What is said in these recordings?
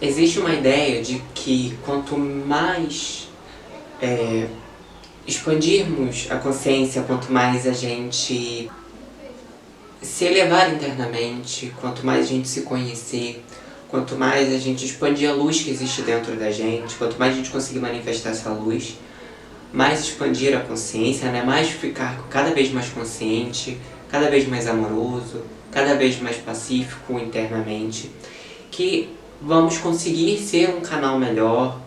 Existe uma ideia de que quanto mais expandirmos a consciência, quanto mais a gente se elevar internamente, quanto mais a gente se conhecer, quanto mais a gente expandir a luz que existe dentro da gente, quanto mais a gente conseguir manifestar essa luz, mais expandir a consciência, né? Mais ficar cada vez mais consciente, cada vez mais amoroso, cada vez mais pacífico internamente, que vamos conseguir ser um canal melhor,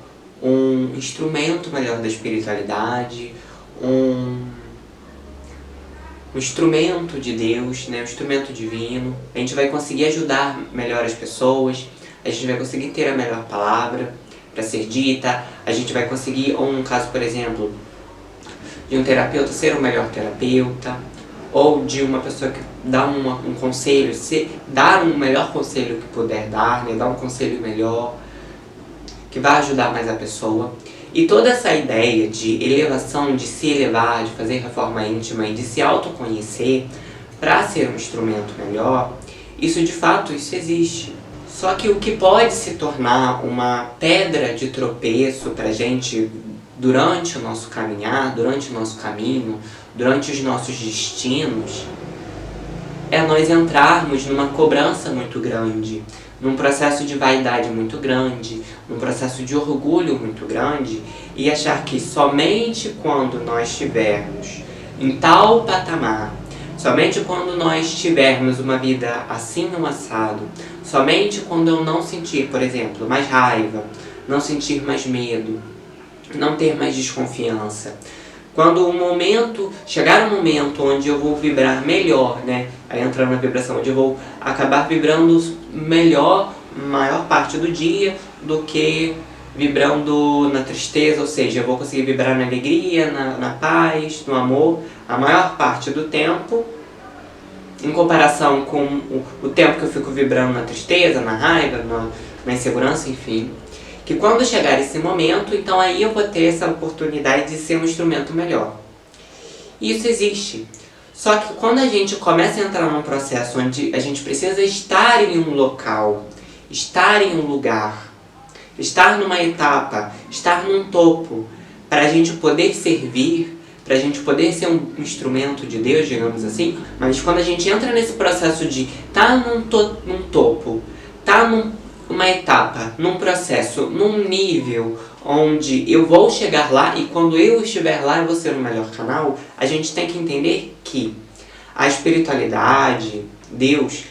um instrumento melhor da espiritualidade, um instrumento de Deus, né? Um instrumento divino. A gente vai conseguir ajudar melhor as pessoas, a gente vai conseguir ter a melhor palavra para ser dita, a gente vai conseguir, ou no caso, por exemplo, de um terapeuta ser o melhor terapeuta, ou de uma pessoa que dá um conselho, dar um melhor conselho que puder dar, né? Dar um conselho melhor, que vai ajudar mais a pessoa. E toda essa ideia de elevação, de se elevar, de fazer reforma íntima e de se autoconhecer para ser um instrumento melhor, isso de fato, isso existe. Só que o que pode se tornar uma pedra de tropeço para a gente durante o nosso caminhar, durante o nosso caminho, durante os nossos destinos, é nós entrarmos numa cobrança muito grande, num processo de vaidade muito grande, num processo de orgulho muito grande, e achar que somente quando nós estivermos em tal patamar, somente quando nós tivermos uma vida assim no assado, somente quando eu não sentir, por exemplo, mais raiva, não sentir mais medo, não ter mais desconfiança, quando chegar um momento onde eu vou vibrar melhor, né? Aí entrar na vibração, onde eu vou acabar vibrando melhor, maior parte do dia, do que vibrando na tristeza, ou seja, eu vou conseguir vibrar na alegria, na paz, no amor, a maior parte do tempo, em comparação com o tempo que eu fico vibrando na tristeza, na raiva, na insegurança, enfim. Que quando chegar esse momento, então aí eu vou ter essa oportunidade de ser um instrumento melhor. E isso existe. Só que quando a gente começa a entrar num processo onde a gente precisa estar em um local, estar em um lugar, estar numa etapa, estar num topo, para a gente poder servir, para a gente poder ser um instrumento de Deus, digamos assim, mas quando a gente entra nesse processo de estar num topo, estar numa etapa, num processo, num nível onde eu vou chegar lá e quando eu estiver lá eu vou ser o melhor canal, a gente tem que entender que a espiritualidade, Deus,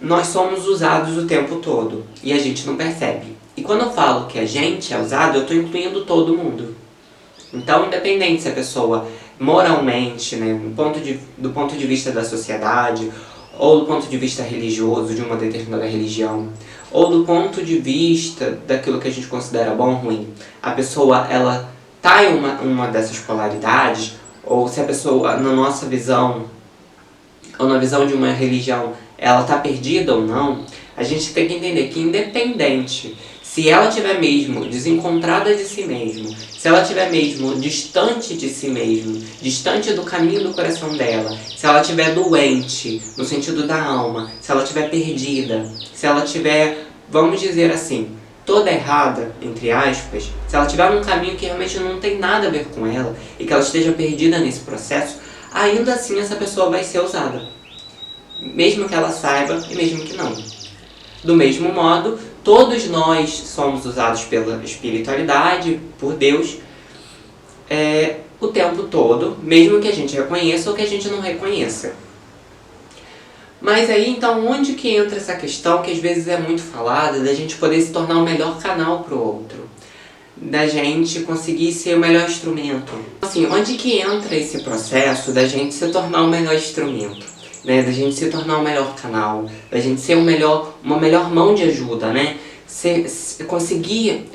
nós somos usados o tempo todo e a gente não percebe. E quando eu falo que a gente é usado, eu estou incluindo todo mundo. Então, independente se a pessoa moralmente, né, do ponto de vista da sociedade, ou do ponto de vista religioso, de uma determinada religião, ou do ponto de vista daquilo que a gente considera bom ou ruim, a pessoa ela tá em uma dessas polaridades, ou se a pessoa, na nossa visão, ou na visão de uma religião, ela tá perdida ou não, a gente tem que entender que independente se ela estiver mesmo desencontrada de si mesma, se ela estiver mesmo distante de si mesma, distante do caminho do coração dela, se ela estiver doente, no sentido da alma, se ela estiver perdida, se ela estiver, vamos dizer assim, toda errada, entre aspas, se ela estiver num caminho que realmente não tem nada a ver com ela e que ela esteja perdida nesse processo, ainda assim essa pessoa vai ser usada. Mesmo que ela saiba e mesmo que não. Do mesmo modo, todos nós somos usados pela espiritualidade, por Deus, o tempo todo, mesmo que a gente reconheça ou que a gente não reconheça. Mas aí, então, onde que entra essa questão que às vezes é muito falada, da gente poder se tornar o melhor canal para o outro? Da gente conseguir ser o melhor instrumento? Assim, onde que entra esse processo da gente se tornar o melhor instrumento? Né, da gente se tornar o melhor canal, da gente ser uma melhor mão de ajuda, né? Conseguir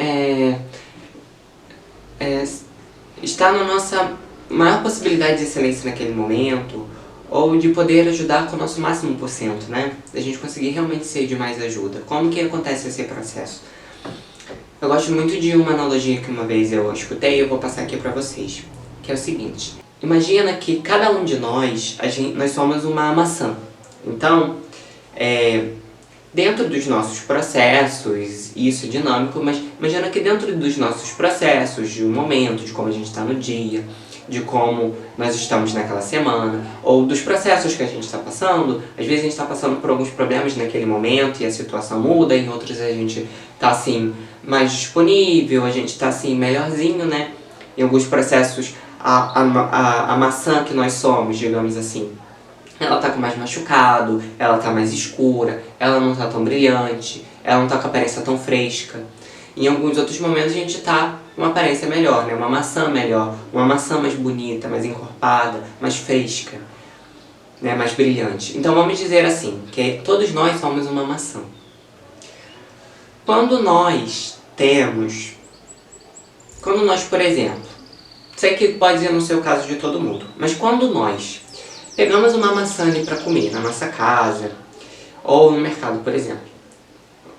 estar na nossa maior possibilidade de excelência naquele momento, ou de poder ajudar com o nosso máximo por cento, né? Da gente conseguir realmente ser de mais ajuda. Como que acontece esse processo? Eu gosto muito de uma analogia que uma vez eu escutei e eu vou passar aqui pra vocês, que é o seguinte. Imagina que cada um de nós somos uma maçã. Então, dentro dos nossos processos, isso é dinâmico, mas imagina que dentro dos nossos processos, de um momento, de como a gente está no dia, de como nós estamos naquela semana, ou dos processos que a gente está passando, às vezes a gente está passando por alguns problemas naquele momento e a situação muda, em outros a gente está assim mais disponível, a gente está assim melhorzinho, né? Em alguns processos a maçã que nós somos, digamos assim, ela tá com mais machucado, ela tá mais escura, ela não tá tão brilhante, ela não tá com a aparência tão fresca. Em alguns outros momentos a gente tá com uma aparência melhor, né? Uma maçã melhor, uma maçã mais bonita, mais encorpada, mais fresca, né? Mais brilhante. Então vamos dizer assim, que todos nós somos uma maçã. Quando nós, por exemplo, sei que pode ser no seu caso de todo mundo, mas quando nós pegamos uma maçã ali para comer na nossa casa, ou no mercado, por exemplo,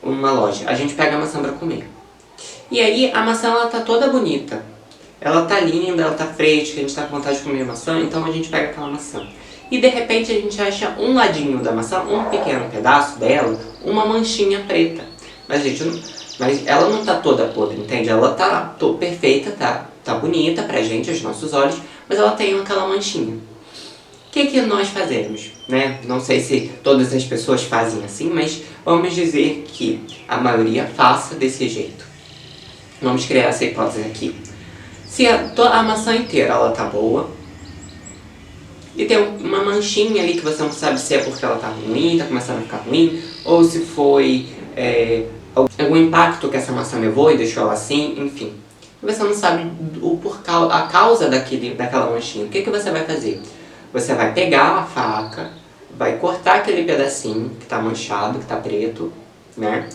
uma loja, a gente pega a maçã para comer. E aí a maçã ela tá toda bonita, ela tá linda, ela tá fresca, a gente tá com vontade de comer maçã, então a gente pega aquela maçã. E de repente a gente acha um ladinho da maçã, um pequeno pedaço dela, uma manchinha preta. Mas ela não tá toda podre, entende? Ela tá perfeita, tá bonita pra gente, aos nossos olhos, mas ela tem aquela manchinha. O que nós fazemos, né? Não sei se todas as pessoas fazem assim, mas vamos dizer que a maioria faça desse jeito. Vamos criar essa hipótese aqui. Se a maçã inteira ela tá boa, e tem uma manchinha ali que você não sabe se é porque ela tá ruim, tá começando a ficar ruim, ou se foi algum impacto que essa maçã levou e deixou ela assim, enfim. Você não sabe a causa daquela manchinha. O que você vai fazer? Você vai pegar a faca, vai cortar aquele pedacinho que está manchado, que está preto, né?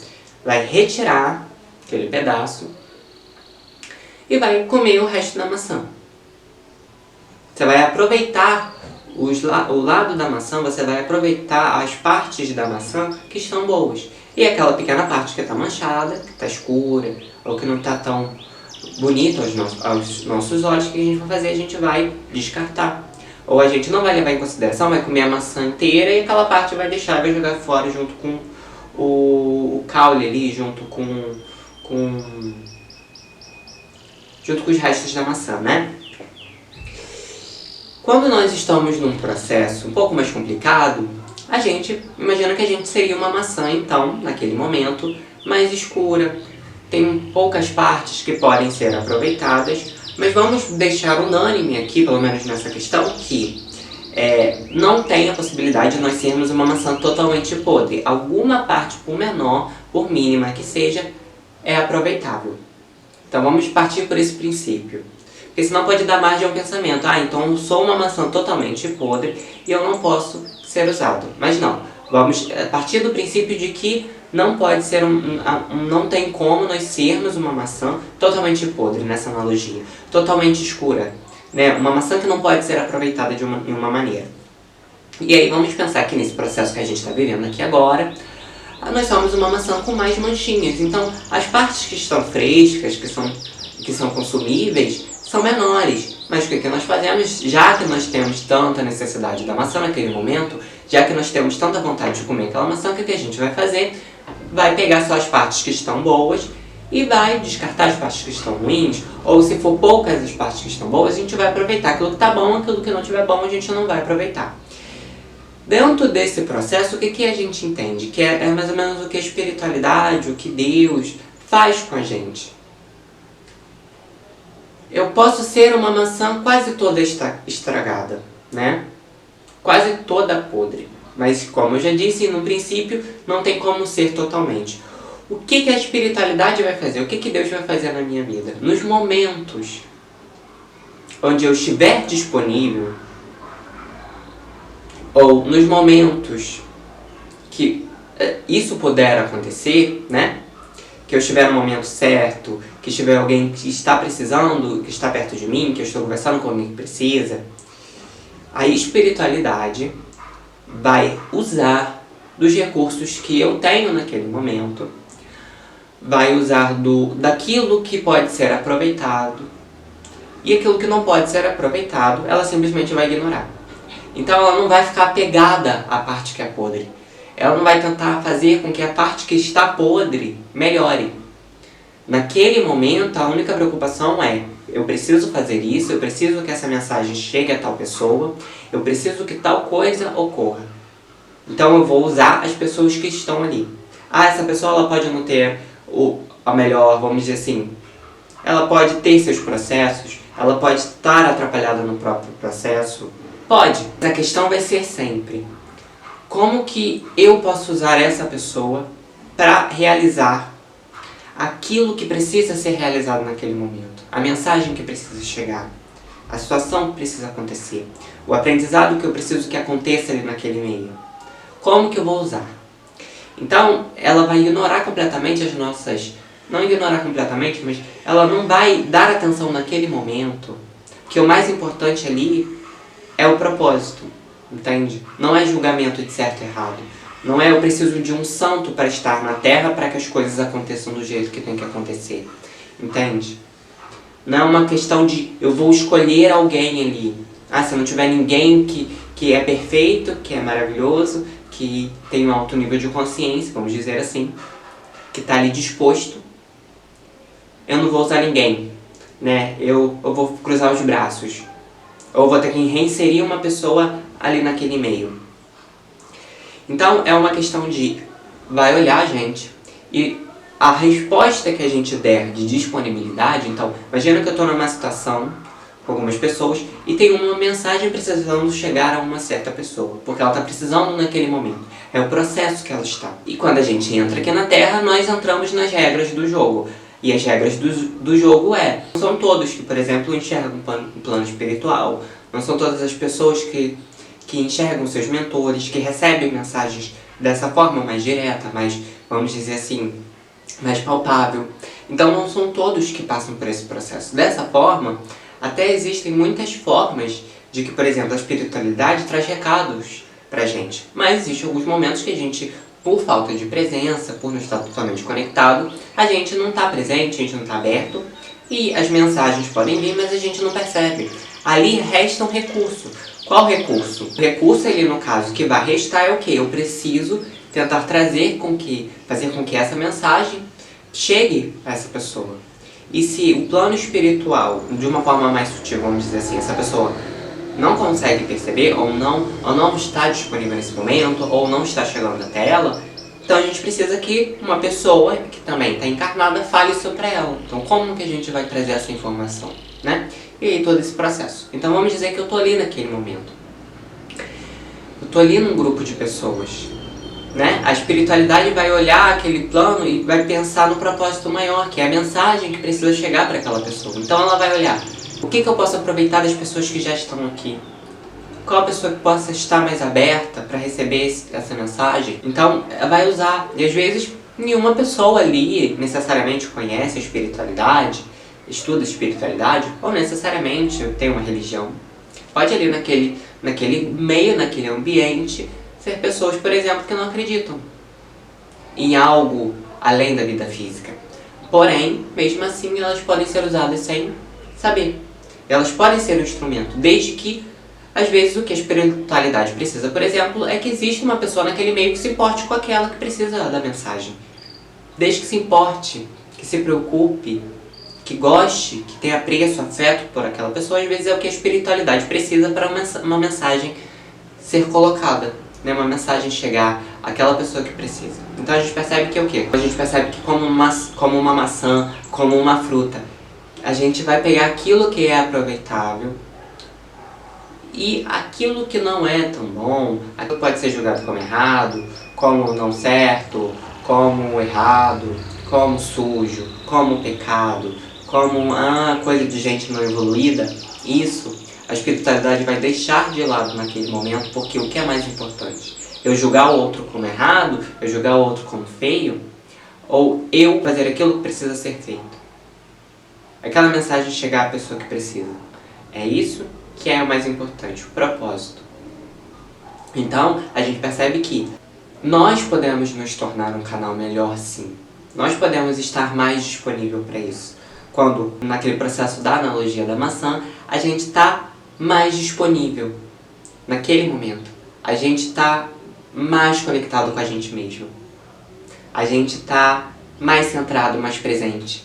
Vai retirar aquele pedaço e vai comer o resto da maçã. Você vai aproveitar o lado da maçã, você vai aproveitar as partes da maçã que estão boas. E aquela pequena parte que está manchada, que está escura, ou que não está tão bonita aos nossos olhos, o que a gente vai fazer? A gente vai descartar. Ou a gente não vai levar em consideração, vai comer a maçã inteira e aquela parte vai deixar, vai jogar fora junto com o caule ali, junto com os restos da maçã, né? Quando nós estamos num processo um pouco mais complicado, a gente imagina que a gente seria uma maçã, então, naquele momento, mais escura. Tem poucas partes que podem ser aproveitadas, mas vamos deixar unânime aqui, pelo menos nessa questão, que não tem a possibilidade de nós sermos uma maçã totalmente podre. Alguma parte, por menor, por mínima que seja, é aproveitável. Então vamos partir por esse princípio. Porque senão pode dar margem ao pensamento. Então eu sou uma maçã totalmente podre e eu não posso ser usado. Mas não, vamos partir do princípio de que não pode ser não tem como nós sermos uma maçã totalmente podre nessa analogia, totalmente escura, né? Uma maçã que não pode ser aproveitada de uma maneira. E aí vamos pensar que nesse processo que a gente está vivendo aqui agora, nós somos uma maçã com mais manchinhas. Então as partes que estão frescas, que são consumíveis, são menores. Mas o que nós fazemos, já que nós temos tanta necessidade da maçã naquele momento, já que nós temos tanta vontade de comer aquela maçã, o que a gente vai fazer? Vai pegar só as partes que estão boas e vai descartar as partes que estão ruins, ou se for poucas as partes que estão boas, a gente vai aproveitar aquilo que está bom, aquilo que não estiver bom a gente não vai aproveitar. Dentro desse processo, o que a gente entende? Que é mais ou menos o que a espiritualidade, o que Deus faz com a gente. Eu posso ser uma maçã quase toda estragada, né? Quase toda podre. Mas, como eu já disse no princípio, não tem como ser totalmente. O que a espiritualidade vai fazer? O que Deus vai fazer na minha vida? Nos momentos onde eu estiver disponível, ou nos momentos que isso puder acontecer, né? Que eu estiver no momento certo, que estiver alguém que está precisando, que está perto de mim, que eu estou conversando com alguém que precisa, a espiritualidade vai usar dos recursos que eu tenho naquele momento, vai usar daquilo que pode ser aproveitado, e aquilo que não pode ser aproveitado, ela simplesmente vai ignorar. Então ela não vai ficar apegada à parte que é podre. Ela não vai tentar fazer com que a parte que está podre melhore. Naquele momento, a única preocupação é: eu preciso fazer isso, eu preciso que essa mensagem chegue a tal pessoa, eu preciso que tal coisa ocorra. Então eu vou usar as pessoas que estão ali. Ah, essa pessoa ela pode não ter a melhor, vamos dizer assim, ela pode ter seus processos, ela pode estar atrapalhada no próprio processo. Pode. A questão vai ser sempre: como que eu posso usar essa pessoa para realizar aquilo que precisa ser realizado naquele momento, a mensagem que precisa chegar, a situação que precisa acontecer, o aprendizado que eu preciso que aconteça ali naquele meio. Como que eu vou usar? Então, ela vai ignorar completamente as nossas... Não ignorar completamente, mas ela não vai dar atenção naquele momento, porque o mais importante ali é o propósito, entende? Não é julgamento de certo e errado. Não é eu preciso de um santo para estar na Terra para que as coisas aconteçam do jeito que tem que acontecer, entende? Não é uma questão de eu vou escolher alguém ali. Ah, se não tiver ninguém que é perfeito, que é maravilhoso, que tem um alto nível de consciência, vamos dizer assim, que está ali disposto, eu não vou usar ninguém, né? Eu vou cruzar os braços. Ou vou ter que reinserir uma pessoa ali naquele meio. Então é uma questão de vai olhar a gente e a resposta que a gente der de disponibilidade. Então, imagina que eu estou numa situação com algumas pessoas e tem uma mensagem precisando chegar a uma certa pessoa, porque ela está precisando naquele momento. É o processo que ela está. E quando a gente entra aqui na Terra, nós entramos nas regras do jogo. E as regras do jogo não são todos que, por exemplo, enxergam um plano espiritual. Não são todas as pessoas que enxergam seus mentores, que recebem mensagens dessa forma mais direta, mais, vamos dizer assim, mais palpável. Então não são todos que passam por esse processo. Dessa forma, até existem muitas formas de que, por exemplo, a espiritualidade traz recados pra gente. Mas existem alguns momentos que a gente, por falta de presença, por não estar totalmente conectado, a gente não está presente, a gente não está aberto, e as mensagens podem vir, mas a gente não percebe. Ali resta um recurso. Qual recurso? O recurso ali, no caso, que vai restar é o quê? Eu preciso tentar fazer com que essa mensagem chegue a essa pessoa. E se o plano espiritual, de uma forma mais sutil, vamos dizer assim, essa pessoa não consegue perceber, ou não está disponível nesse momento, ou não está chegando até ela, então a gente precisa que uma pessoa que também está encarnada fale isso para ela. Então como que a gente vai trazer essa informação, né? E aí todo esse processo. Então vamos dizer que eu estou ali naquele momento. Eu estou ali num grupo de pessoas, né? A espiritualidade vai olhar aquele plano e vai pensar no propósito maior, que é a mensagem que precisa chegar para aquela pessoa. Então ela vai olhar: o que eu posso aproveitar das pessoas que já estão aqui? Qual a pessoa que possa estar mais aberta para receber essa mensagem? Então, ela vai usar. E às vezes, nenhuma pessoa ali necessariamente conhece a espiritualidade, estuda a espiritualidade, ou necessariamente tem uma religião. Pode ali naquele meio, naquele ambiente, ser pessoas, por exemplo, que não acreditam em algo além da vida física. Porém, mesmo assim, elas podem ser usadas sem saber. Elas podem ser um instrumento, desde que, às vezes, o que a espiritualidade precisa, por exemplo, é que existe uma pessoa naquele meio que se importe com aquela que precisa da mensagem. Desde que se importe, que se preocupe, que goste, que tenha apreço, afeto por aquela pessoa, às vezes é o que a espiritualidade precisa para uma mensagem ser colocada, né? Uma mensagem chegar àquela pessoa que precisa. Então a gente percebe que é o quê? A gente percebe que como uma maçã, como uma fruta, a gente vai pegar aquilo que é aproveitável e aquilo que não é tão bom, aquilo pode ser julgado como errado, como não certo, como errado, como sujo, como pecado, como coisa de gente não evoluída. Isso a espiritualidade vai deixar de lado naquele momento, porque o que é mais importante? Eu julgar o outro como errado, eu julgar o outro como feio, ou eu fazer aquilo que precisa ser feito? Aquela mensagem chegar à pessoa que precisa. É isso que é o mais importante, o propósito. Então, a gente percebe que nós podemos nos tornar um canal melhor, sim. Nós podemos estar mais disponível para isso. Quando, naquele processo da analogia da maçã, a gente está mais disponível naquele momento. A gente está mais conectado com a gente mesmo. A gente tá mais centrado, mais presente.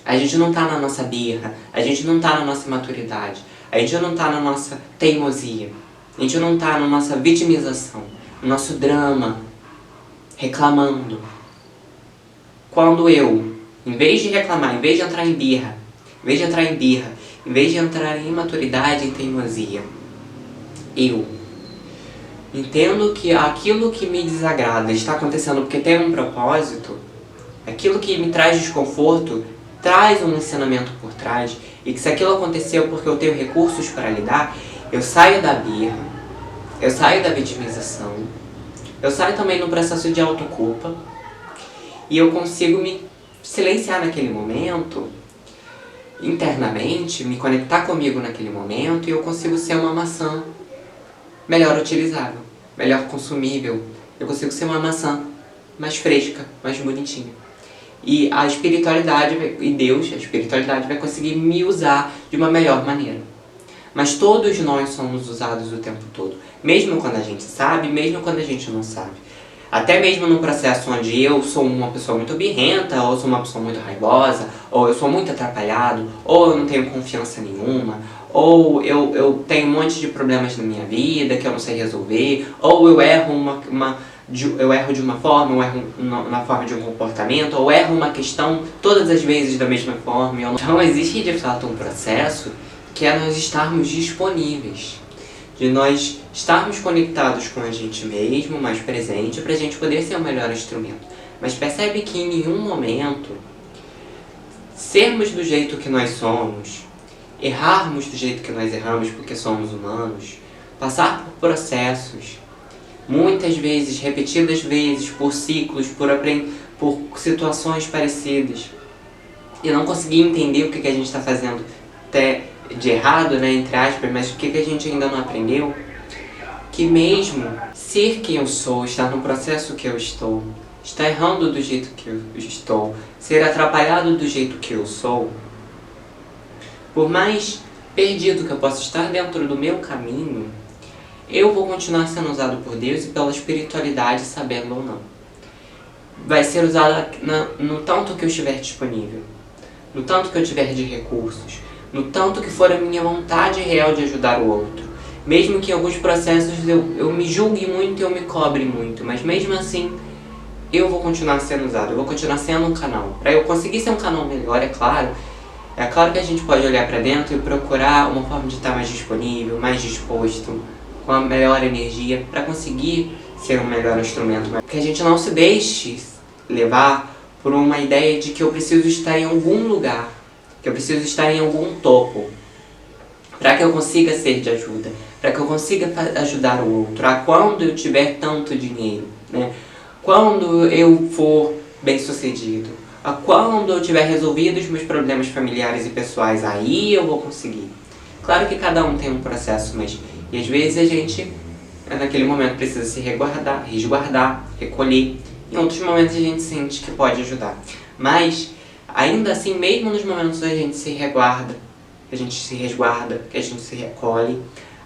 A gente não tá na nossa birra, a gente não tá na nossa imaturidade, a gente não tá na nossa teimosia, a gente não tá na nossa vitimização, no nosso drama, reclamando. Quando eu, em vez de reclamar, em vez de entrar em birra, em vez de entrar em imaturidade, em teimosia, eu entendo que aquilo que me desagrada está acontecendo porque tem um propósito, aquilo que me traz desconforto traz um ensinamento por trás, e que se aquilo aconteceu porque eu tenho recursos para lidar, eu saio da birra, eu saio da vitimização, eu saio também no processo de autoculpa, e eu consigo me silenciar naquele momento, internamente, me conectar comigo naquele momento, e eu consigo ser uma maçã melhor utilizável, melhor consumível. Eu consigo ser uma maçã mais fresca, mais bonitinha. E a espiritualidade e Deus, a espiritualidade vai conseguir me usar de uma melhor maneira. Mas todos nós somos usados o tempo todo. Mesmo quando a gente sabe, mesmo quando a gente não sabe. Até mesmo no processo onde eu sou uma pessoa muito birrenta, ou sou uma pessoa muito raivosa, ou eu sou muito atrapalhado, ou eu não tenho confiança nenhuma, ou eu tenho um monte de problemas na minha vida que eu não sei resolver, ou eu erro eu erro de uma forma, eu erro na forma de um comportamento, ou erro uma questão todas as vezes da mesma forma. Então existe de fato um processo que é nós estarmos disponíveis, de nós estarmos conectados com a gente mesmo, mais presente, para a gente poder ser o melhor instrumento. Mas percebe que em nenhum momento sermos do jeito que nós somos, errarmos do jeito que nós erramos porque somos humanos, passar por processos, muitas vezes, repetidas vezes, por ciclos, por situações parecidas, e não conseguir entender o que a gente está fazendo até de errado, né, entre aspas, mas o que a gente ainda não aprendeu, que mesmo ser quem eu sou, estar no processo que eu estou, estar errando do jeito que eu estou, ser atrapalhado do jeito que eu sou, por mais perdido que eu possa estar dentro do meu caminho, eu vou continuar sendo usado por Deus e pela espiritualidade, sabendo ou não. Vai ser usado no tanto que eu estiver disponível, no tanto que eu tiver de recursos, no tanto que for a minha vontade real de ajudar o outro. Mesmo que em alguns processos eu me julgue muito e eu me cobre muito, mas mesmo assim eu vou continuar sendo usado, eu vou continuar sendo um canal. Para eu conseguir ser um canal melhor, é claro que a gente pode olhar para dentro e procurar uma forma de estar mais disponível, mais disposto, com a melhor energia, para conseguir ser um melhor instrumento. Mas que a gente não se deixe levar por uma ideia de que eu preciso estar em algum lugar, que eu preciso estar em algum topo, para que eu consiga ser de ajuda, para que eu consiga ajudar o outro, a quando eu tiver tanto dinheiro, né? Quando eu for bem sucedido, a quando eu tiver resolvido os meus problemas familiares e pessoais, aí eu vou conseguir. Claro que cada um tem um processo, mas e às vezes a gente, naquele momento, precisa se resguardar, recolher. Em outros momentos a gente sente que pode ajudar. Mas, ainda assim, mesmo nos momentos que a gente se resguarda, que a gente se recolhe,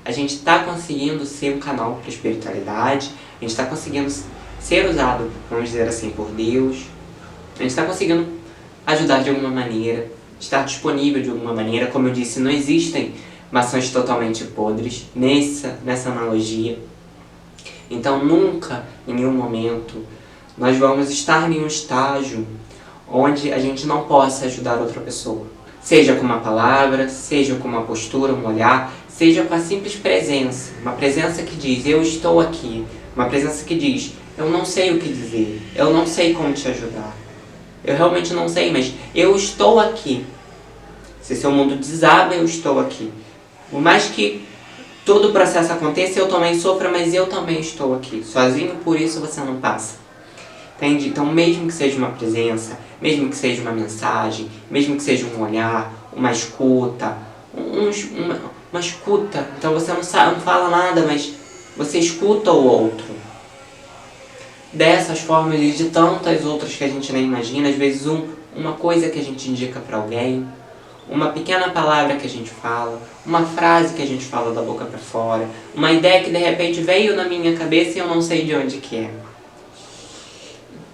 a gente está conseguindo ser um canal para a espiritualidade, a gente está conseguindo ser usado, vamos dizer assim, por Deus, a gente está conseguindo ajudar de alguma maneira, estar disponível de alguma maneira. Como eu disse, não existem maçãs totalmente podres nessa analogia. Então nunca, em nenhum momento, nós vamos estar em um estágio onde a gente não possa ajudar outra pessoa. Seja com uma palavra, seja com uma postura, um olhar, seja com a simples presença. Uma presença que diz, eu estou aqui. Uma presença que diz, eu não sei o que dizer, eu não sei como te ajudar. Eu realmente não sei, mas eu estou aqui. Se seu mundo desaba, eu estou aqui. Por mais que todo o processo aconteça, eu também sofra, mas eu também estou aqui. Sozinho, por isso você não passa. Entende? Então, mesmo que seja uma presença, mesmo que seja uma mensagem, mesmo que seja um olhar, uma escuta, uma escuta. Então você não fala nada, mas você escuta o outro. Dessas formas e de tantas outras que a gente nem imagina, às vezes uma coisa que a gente indica para alguém, uma pequena palavra que a gente fala, uma frase que a gente fala da boca para fora, uma ideia que de repente veio na minha cabeça e eu não sei de onde que é.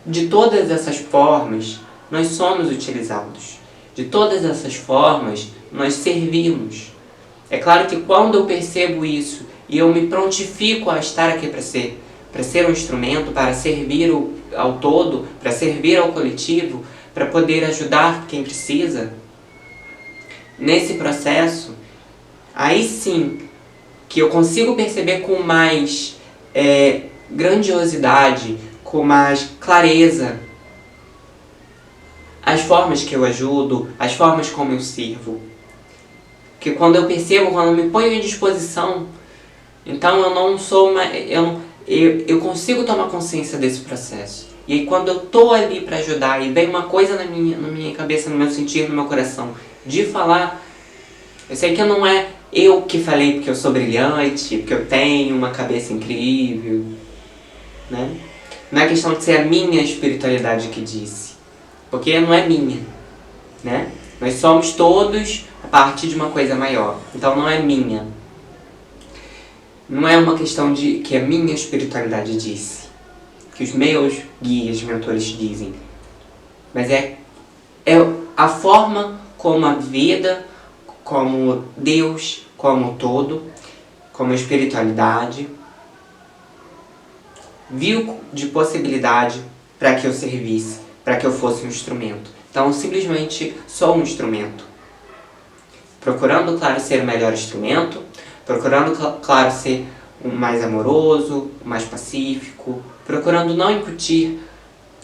De todas essas formas, nós somos utilizados. De todas essas formas, nós servimos. É claro que quando eu percebo isso e eu me prontifico a estar aqui para ser um instrumento, para servir ao todo, para servir ao coletivo, para poder ajudar quem precisa, nesse processo, aí sim que eu consigo perceber com mais grandiosidade, com mais clareza, as formas que eu ajudo, as formas como eu sirvo. Porque quando eu percebo, quando eu me ponho em disposição, então eu não sou uma, eu consigo tomar consciência desse processo. E aí quando eu tô ali para ajudar e vem uma coisa na minha cabeça, no meu sentir, no meu coração, de falar, eu sei que não é eu que falei porque eu sou brilhante, porque eu tenho uma cabeça incrível, né? Não é questão de ser a minha espiritualidade que disse, porque não é minha, né? Nós somos todos a partir de uma coisa maior, então não é minha. Não é uma questão de que a minha espiritualidade disse, que os meus guias, mentores dizem, mas é a forma como a vida, como Deus, como todo, como a espiritualidade, viu de possibilidade para que eu servisse, para que eu fosse um instrumento. Então, eu simplesmente sou um instrumento. Procurando, claro, ser o melhor instrumento, procurando, claro, ser o mais amoroso, o mais pacífico, procurando não incutir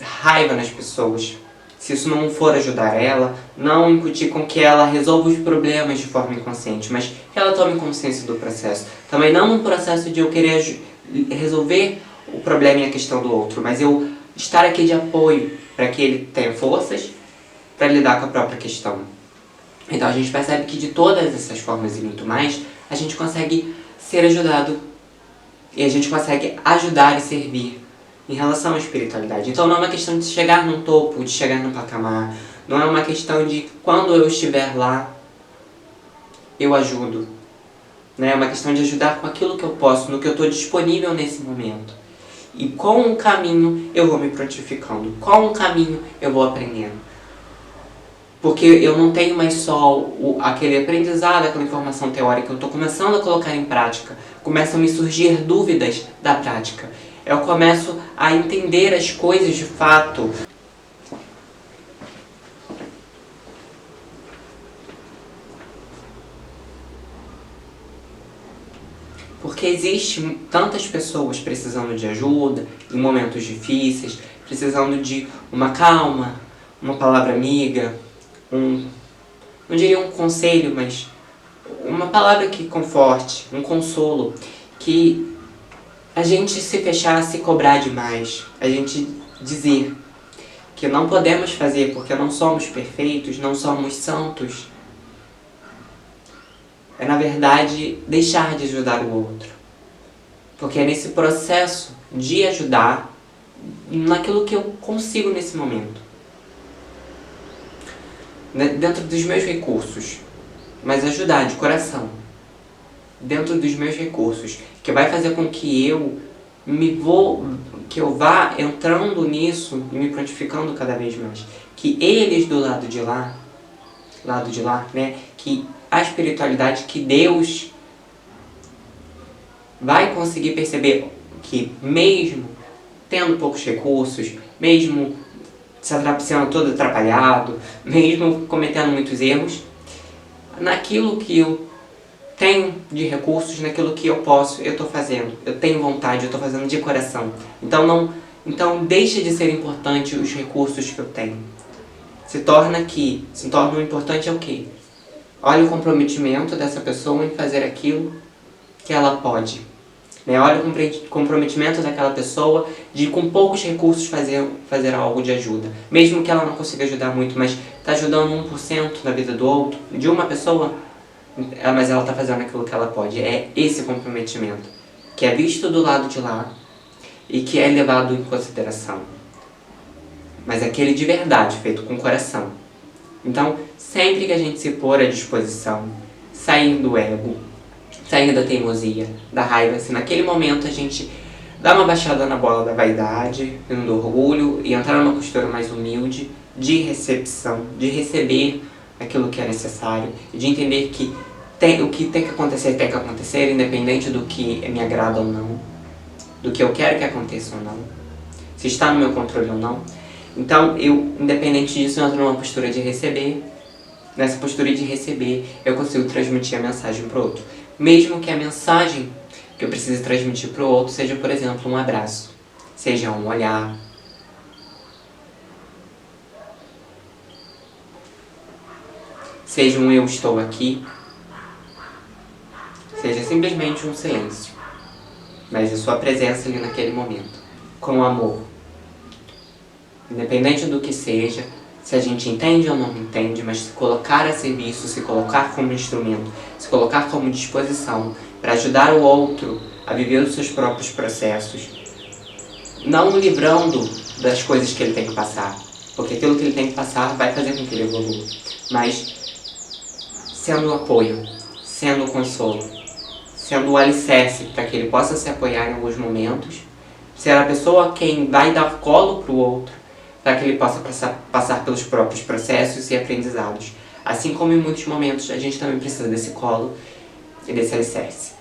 raiva nas pessoas. Se isso não for ajudar ela, não incutir com que ela resolva os problemas de forma inconsciente, mas que ela tome consciência do processo. Também não num processo de eu querer resolver o problema e a questão do outro, mas eu estar aqui de apoio para que ele tenha forças para lidar com a própria questão. Então a gente percebe que de todas essas formas e muito mais, a gente consegue ser ajudado e a gente consegue ajudar e servir em relação à espiritualidade. Então não é uma questão de chegar no topo, de chegar no patamar, não é uma questão de quando eu estiver lá, eu ajudo. Né? É uma questão de ajudar com aquilo que eu posso, no que eu estou disponível nesse momento. E com o caminho eu vou me prontificando, com o caminho eu vou aprendendo. Porque eu não tenho mais só aquele aprendizado, aquela informação teórica, eu estou começando a colocar em prática. Começam a me surgir dúvidas da prática. Eu começo a entender as coisas de fato. Porque existem tantas pessoas precisando de ajuda, em momentos difíceis, precisando de uma calma, uma palavra amiga, não diria um conselho, mas uma palavra que conforte, um consolo, que a gente se fechar, se cobrar demais, a gente dizer que não podemos fazer porque não somos perfeitos, não somos santos, é na verdade deixar de ajudar o outro. Porque é nesse processo de ajudar, naquilo que eu consigo nesse momento. Dentro dos meus recursos, mas ajudar de coração. Dentro dos meus recursos, que vai fazer com que eu vá entrando nisso e me prontificando cada vez mais. Que eles do lado de lá, né, que a espiritualidade, que Deus vai conseguir perceber que mesmo tendo poucos recursos, mesmo sendo todo atrapalhado, mesmo cometendo muitos erros, naquilo que eu tenho de recursos, naquilo que eu posso, eu estou fazendo, eu tenho vontade, eu estou fazendo de coração. Então deixa de ser importante os recursos que eu tenho. Se torna o importante é o quê? Olha o comprometimento dessa pessoa em fazer aquilo que ela pode. Né? Olha o comprometimento daquela pessoa de com poucos recursos fazer algo de ajuda. Mesmo que ela não consiga ajudar muito, mas está ajudando 1% na vida do outro, de uma pessoa, mas ela está fazendo aquilo que ela pode. É esse comprometimento, que é visto do lado de lá e que é levado em consideração. Mas aquele de verdade, feito com coração. Então, sempre que a gente se pôr à disposição, sair do ego, sair da teimosia, da raiva, se naquele momento a gente dá uma baixada na bola da vaidade, do orgulho e entrar numa postura mais humilde, de recepção, de receber aquilo que é necessário, de entender que o que tem que acontecer, independente do que me agrada ou não, do que eu quero que aconteça ou não, se está no meu controle ou não. Então, independente disso, eu entro numa postura de receber. Nessa postura de receber, eu consigo transmitir a mensagem para o outro. Mesmo que a mensagem que eu precise transmitir para o outro seja, por exemplo, um abraço, seja um olhar, seja um eu estou aqui, seja simplesmente um silêncio, mas a sua presença ali naquele momento, com amor. Independente do que seja, se a gente entende ou não entende, mas se colocar a serviço, se colocar como instrumento, se colocar como disposição para ajudar o outro a viver os seus próprios processos, não livrando das coisas que ele tem que passar, porque aquilo que ele tem que passar vai fazer com que ele evolua, mas sendo o apoio, sendo o consolo, sendo o alicerce para que ele possa se apoiar em alguns momentos, ser a pessoa quem vai dar colo para o outro, para que ele possa passar pelos próprios processos e aprendizados. Assim como em muitos momentos a gente também precisa desse colo e desse alicerce.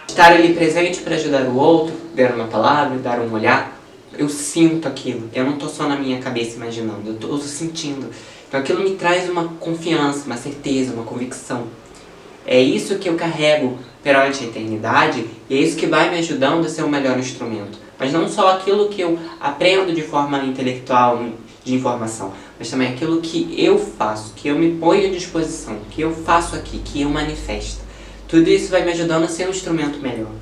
Estar ali presente para ajudar o outro, dar uma palavra, dar um olhar, eu sinto aquilo, eu não estou só na minha cabeça imaginando, eu estou sentindo. Então aquilo me traz uma confiança, uma certeza, uma convicção. É isso que eu carrego perante a eternidade e é isso que vai me ajudando a ser o melhor instrumento. Mas não só aquilo que eu aprendo de forma intelectual, de informação, mas também aquilo que eu faço, que eu me ponho à disposição, que eu faço aqui, que eu manifesto. Tudo isso vai me ajudando a ser um instrumento melhor.